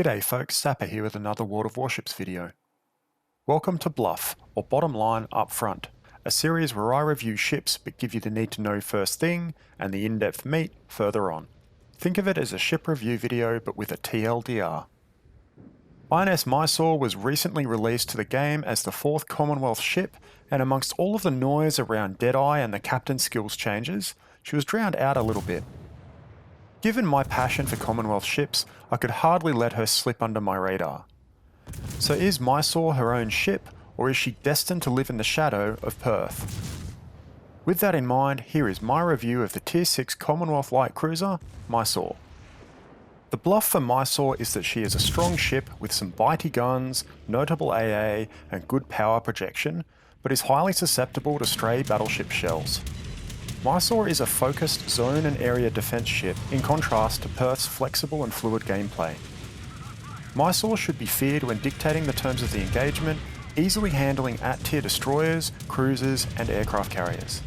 G'day folks, Sapper here with another World of Warships video. Welcome to BLUF, or Bottom Line Up Front, a series where I review ships but give you the need to know first thing and the in-depth meat further on. Think of it as a ship review video but with a TLDR. INS Mysore was recently released to the game as the 4th Commonwealth ship, and amongst all of the noise around Deadeye and the captain's skills changes, she was drowned out a little bit. Given my passion for Commonwealth ships, I could hardly let her slip under my radar. So is Mysore her own ship, or is she destined to live in the shadow of Perth? With that in mind, here is my review of the Tier 6 Commonwealth light cruiser, Mysore. The bluff for Mysore is that she is a strong ship with some bitey guns, notable AA, and good power projection, but is highly susceptible to stray battleship shells. Mysore is a focused zone and area defense ship, in contrast to Perth's flexible and fluid gameplay. Mysore should be feared when dictating the terms of the engagement, easily handling at-tier destroyers, cruisers, and aircraft carriers.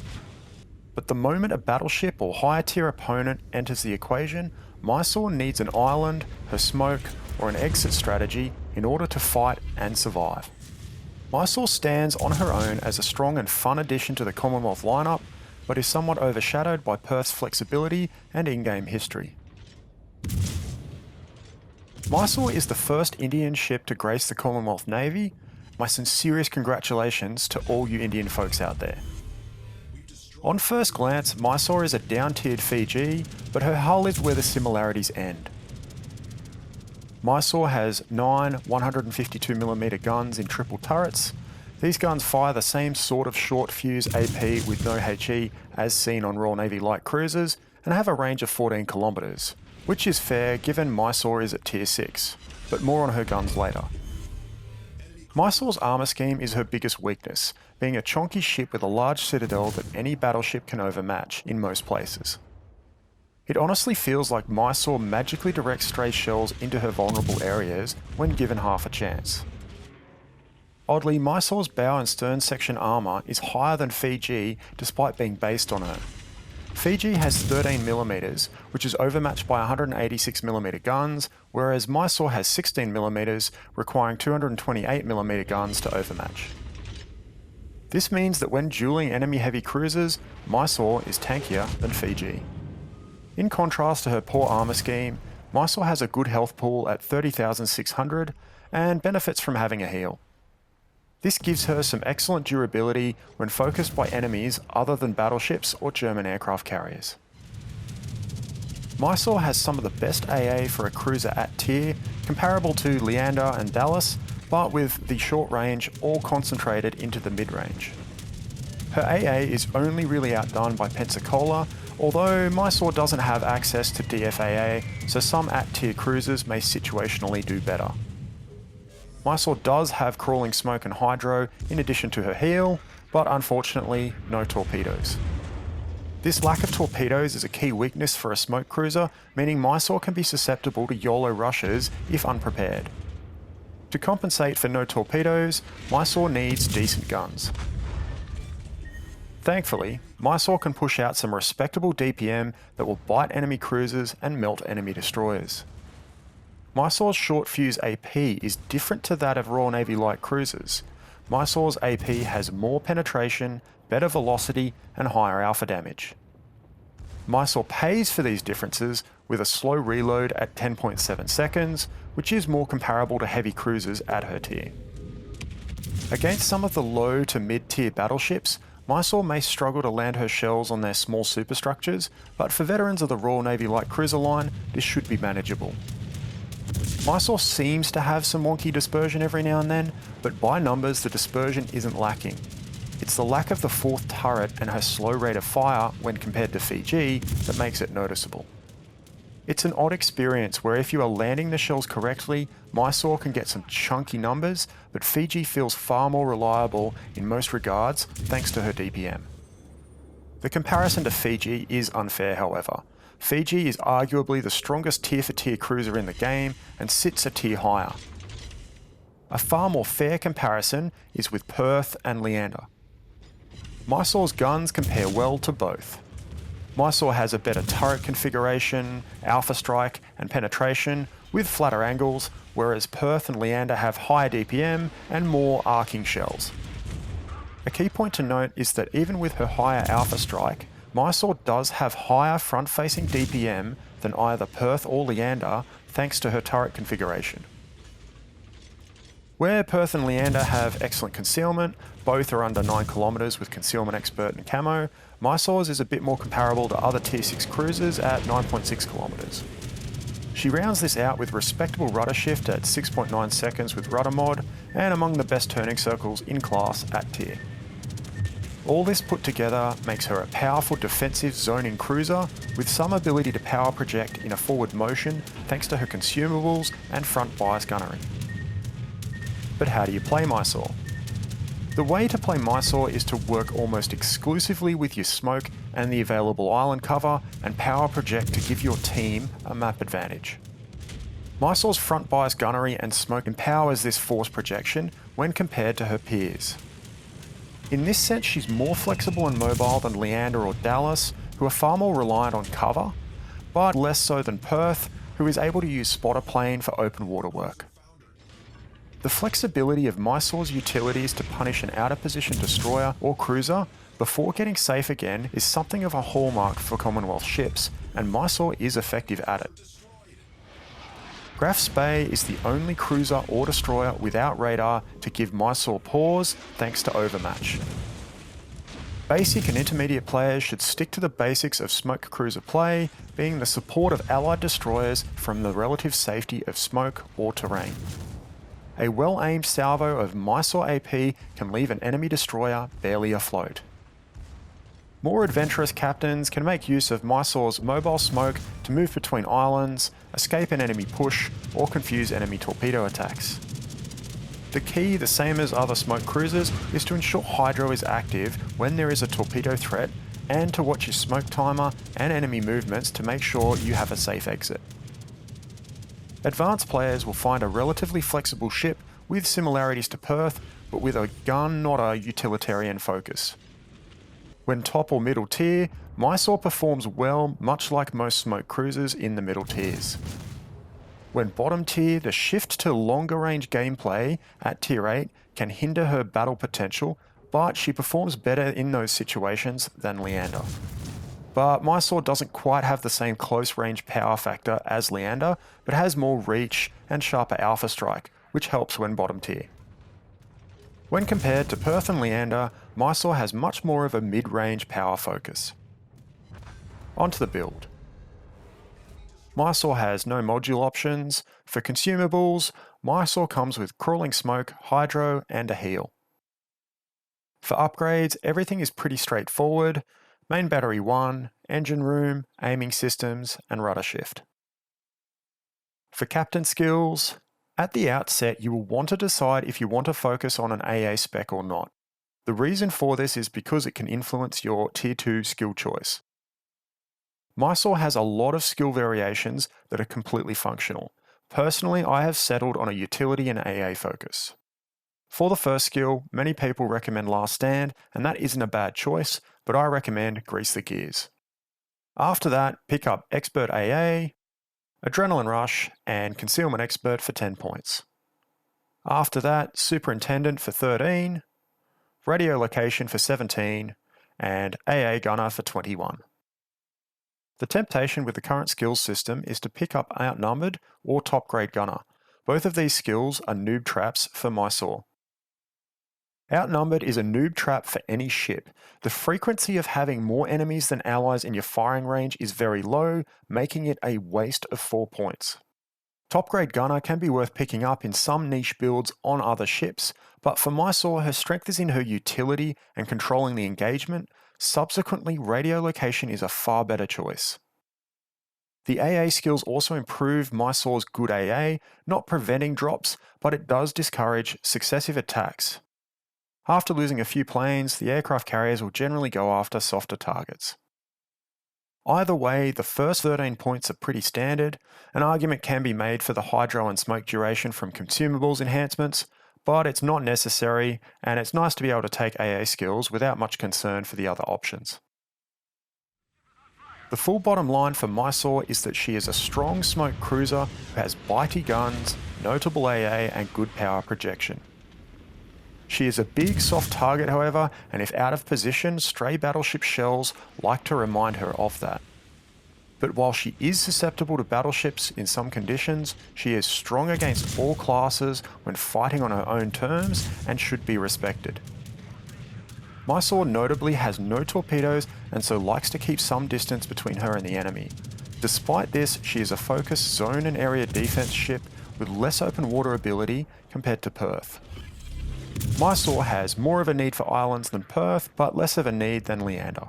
But the moment a battleship or higher-tier opponent enters the equation, Mysore needs an island, her smoke, or an exit strategy in order to fight and survive. Mysore stands on her own as a strong and fun addition to the Commonwealth lineup, but is somewhat overshadowed by Perth's flexibility and in-game history. Mysore is the first Indian ship to grace the Commonwealth Navy. My sincerest congratulations to all you Indian folks out there. On first glance, Mysore is a down-tiered Fiji, but her hull is where the similarities end. Mysore has 9 152mm guns in triple turrets. These guns fire the same sort of short fuse AP with no HE as seen on Royal Navy light cruisers and have a range of 14 kilometers, which is fair given Mysore is at tier 6, but more on her guns later. Mysore's armour scheme is her biggest weakness, being a chonky ship with a large citadel that any battleship can overmatch in most places. It honestly feels like Mysore magically directs stray shells into her vulnerable areas when given half a chance. Oddly, Mysore's bow and stern section armour is higher than Fiji despite being based on her. Fiji has 13mm, which is overmatched by 186mm guns, whereas Mysore has 16mm, requiring 228mm guns to overmatch. This means that when dueling enemy heavy cruisers, Mysore is tankier than Fiji. In contrast to her poor armour scheme, Mysore has a good health pool at 30,600 and benefits from having a heal. This gives her some excellent durability when focused by enemies other than battleships or German aircraft carriers. Mysore has some of the best AA for a cruiser at tier, comparable to Leander and Dallas, but with the short range all concentrated into the mid-range. Her AA is only really outdone by Pensacola, although Mysore doesn't have access to DFAA, so some at-tier cruisers may situationally do better. Mysore does have crawling smoke and hydro in addition to her heal, but unfortunately no torpedoes. This lack of torpedoes is a key weakness for a smoke cruiser, meaning Mysore can be susceptible to YOLO rushes if unprepared. To compensate for no torpedoes, Mysore needs decent guns. Thankfully, Mysore can push out some respectable DPM that will bite enemy cruisers and melt enemy destroyers. Mysore's short fuse AP is different to that of Royal Navy light cruisers. Mysore's AP has more penetration, better velocity, and higher alpha damage. Mysore pays for these differences with a slow reload at 10.7 seconds, which is more comparable to heavy cruisers at her tier. Against some of the low to mid-tier battleships, Mysore may struggle to land her shells on their small superstructures, but for veterans of the Royal Navy light cruiser line, this should be manageable. Mysore seems to have some wonky dispersion every now and then, but by numbers the dispersion isn't lacking. It's the lack of the 4th turret and her slow rate of fire when compared to Fiji that makes it noticeable. It's an odd experience where if you are landing the shells correctly, Mysore can get some chunky numbers, but Fiji feels far more reliable in most regards thanks to her DPM. The comparison to Fiji is unfair, however. Fiji is arguably the strongest tier for tier cruiser in the game and sits a tier higher. A far more fair comparison is with Perth and Leander. Mysore's guns compare well to both. Mysore has a better turret configuration, alpha strike and penetration, with flatter angles, whereas Perth and Leander have higher DPM and more arcing shells. A key point to note is that even with her higher alpha strike, Mysore does have higher front-facing DPM than either Perth or Leander thanks to her turret configuration. Where Perth and Leander have excellent concealment, both are under 9 km with Concealment Expert and Camo, Mysore's is a bit more comparable to other Tier 6 cruisers at 9.6 km. She rounds this out with respectable rudder shift at 6.9 seconds with rudder mod, and among the best turning circles in class at tier. All this put together makes her a powerful defensive zoning cruiser with some ability to power project in a forward motion thanks to her consumables and front bias gunnery. But how do you play Mysore? The way to play Mysore is to work almost exclusively with your smoke and the available island cover and power project to give your team a map advantage. Mysore's front bias gunnery and smoke empowers this force projection when compared to her peers. In this sense, she's more flexible and mobile than Leander or Dallas, who are far more reliant on cover, but less so than Perth, who is able to use spotter plane for open water work. The flexibility of Mysore's utilities to punish an out-of-position destroyer or cruiser before getting safe again is something of a hallmark for Commonwealth ships, and Mysore is effective at it. Graf Spee is the only cruiser or destroyer without radar to give Mysore pause thanks to overmatch. Basic and intermediate players should stick to the basics of smoke cruiser play, being the support of allied destroyers from the relative safety of smoke or terrain. A well-aimed salvo of Mysore AP can leave an enemy destroyer barely afloat. More adventurous captains can make use of Mysore's mobile smoke to move between islands, escape an enemy push, or confuse enemy torpedo attacks. The key, the same as other smoke cruisers, is to ensure Hydro is active when there is a torpedo threat, and to watch your smoke timer and enemy movements to make sure you have a safe exit. Advanced players will find a relatively flexible ship with similarities to Perth, but with a gun, not a utilitarian focus. When top or middle tier, Mysore performs well, much like most smoke cruisers in the middle tiers. When bottom tier, the shift to longer range gameplay at tier 8 can hinder her battle potential, but she performs better in those situations than Leander. But Mysore doesn't quite have the same close range power factor as Leander, but has more reach and sharper alpha strike, which helps when bottom tier. When compared to Perth and Leander, Mysore has much more of a mid-range power focus. Onto the build. Mysore has no module options. For consumables, Mysore comes with crawling smoke, hydro, and a heal. For upgrades, everything is pretty straightforward. Main battery 1, engine room, aiming systems, and rudder shift. For captain skills, at the outset you will want to decide if you want to focus on an AA spec or not. The reason for this is because it can influence your tier 2 skill choice. Mysore has a lot of skill variations that are completely functional. Personally, I have settled on a utility and AA focus. For the first skill, many people recommend Last Stand, and that isn't a bad choice, but I recommend Grease the Gears. After that, pick up Expert AA, Adrenaline Rush, and Concealment Expert for 10 points. After that, Superintendent for 13, Radio Location for 17, and AA Gunner for 21. The temptation with the current skills system is to pick up Outnumbered or Top Grade Gunner. Both of these skills are noob traps for Mysore. Outnumbered is a noob trap for any ship. The frequency of having more enemies than allies in your firing range is very low, making it a waste of 4 points. Top Grade Gunner can be worth picking up in some niche builds on other ships, but for Mysore, her strength is in her utility and controlling the engagement. Subsequently, Radio Location is a far better choice. The AA skills also improve Mysore's good AA, not preventing drops, but it does discourage successive attacks. After losing a few planes, the aircraft carriers will generally go after softer targets. Either way, the first 13 points are pretty standard. An argument can be made for the hydro and smoke duration from consumables enhancements, but it's not necessary, and it's nice to be able to take AA skills without much concern for the other options. The full bottom line for Mysore is that she is a strong smoke cruiser who has bitey guns, notable AA and good power projection. She is a big soft target however, and if out of position, stray battleship shells like to remind her of that. But while she is susceptible to battleships in some conditions, she is strong against all classes when fighting on her own terms and should be respected. Mysore notably has no torpedoes and so likes to keep some distance between her and the enemy. Despite this, she is a focused zone and area defense ship with less open water ability compared to Perth. Mysore has more of a need for islands than Perth, but less of a need than Leander.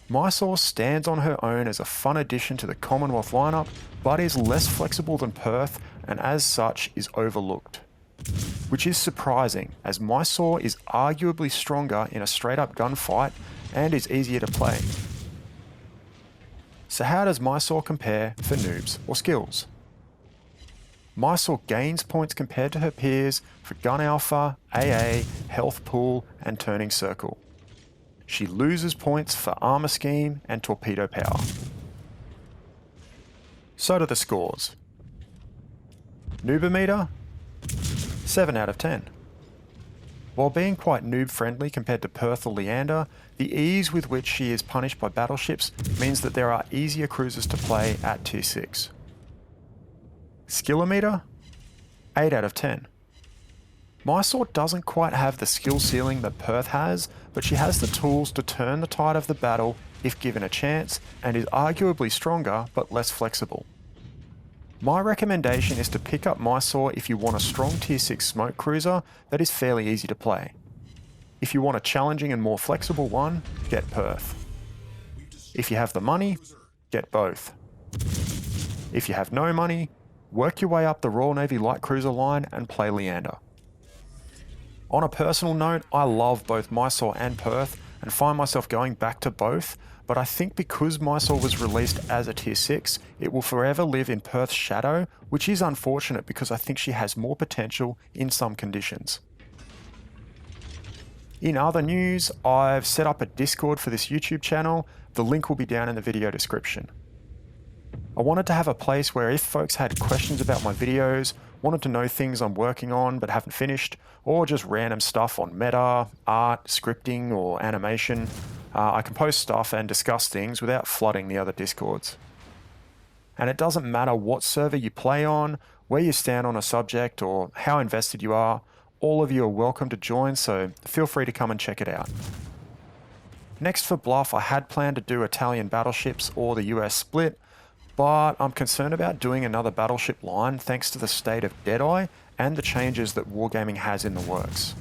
Mysore stands on her own as a fun addition to the Commonwealth lineup, but is less flexible than Perth and as such is overlooked. Which is surprising, as Mysore is arguably stronger in a straight up gunfight and is easier to play. So how does Mysore compare for noobs or skillz? Mysore gains points compared to her peers for gun alpha, AA, health pool and turning circle. She loses points for armor scheme and torpedo power. So do the scores. Noobometer? 7 out of 10. While being quite noob friendly compared to Perth or Leander, the ease with which she is punished by battleships means that there are easier cruisers to play at tier 6. Skillometer? 8 out of 10. Mysore doesn't quite have the skill ceiling that Perth has, but she has the tools to turn the tide of the battle if given a chance, and is arguably stronger but less flexible. My recommendation is to pick up Mysore if you want a strong tier 6 smoke cruiser that is fairly easy to play. If you want a challenging and more flexible one, get Perth. If you have the money, get both. If you have no money, work your way up the Royal Navy light cruiser line and play Leander. On a personal note, I love both Mysore and Perth and find myself going back to both, but I think because Mysore was released as a tier 6, it will forever live in Perth's shadow, which is unfortunate because I think she has more potential in some conditions. In other news, I've set up a Discord for this YouTube channel. The link will be down in the video description. I wanted to have a place where if folks had questions about my videos, wanted to know things I'm working on but haven't finished, or just random stuff on meta, art, scripting, or animation, I can post stuff and discuss things without flooding the other Discords. And it doesn't matter what server you play on, where you stand on a subject, or how invested you are, all of you are welcome to join, so feel free to come and check it out. Next for BLUF, I had planned to do Italian battleships or the US split, but I'm concerned about doing another battleship line thanks to the state of Deadeye and the changes that Wargaming has in the works.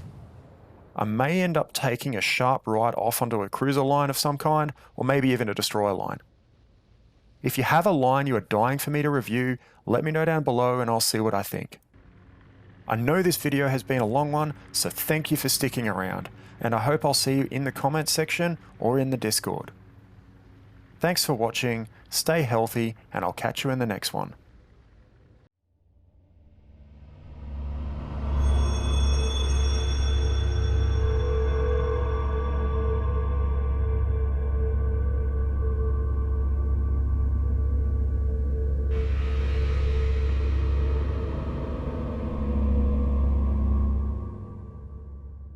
I may end up taking a sharp right off onto a cruiser line of some kind, or maybe even a destroyer line. If you have a line you are dying for me to review, let me know down below and I'll see what I think. I know this video has been a long one, so thank you for sticking around, and I hope I'll see you in the comments section or in the Discord. Thanks for watching, stay healthy, and I'll catch you in the next one.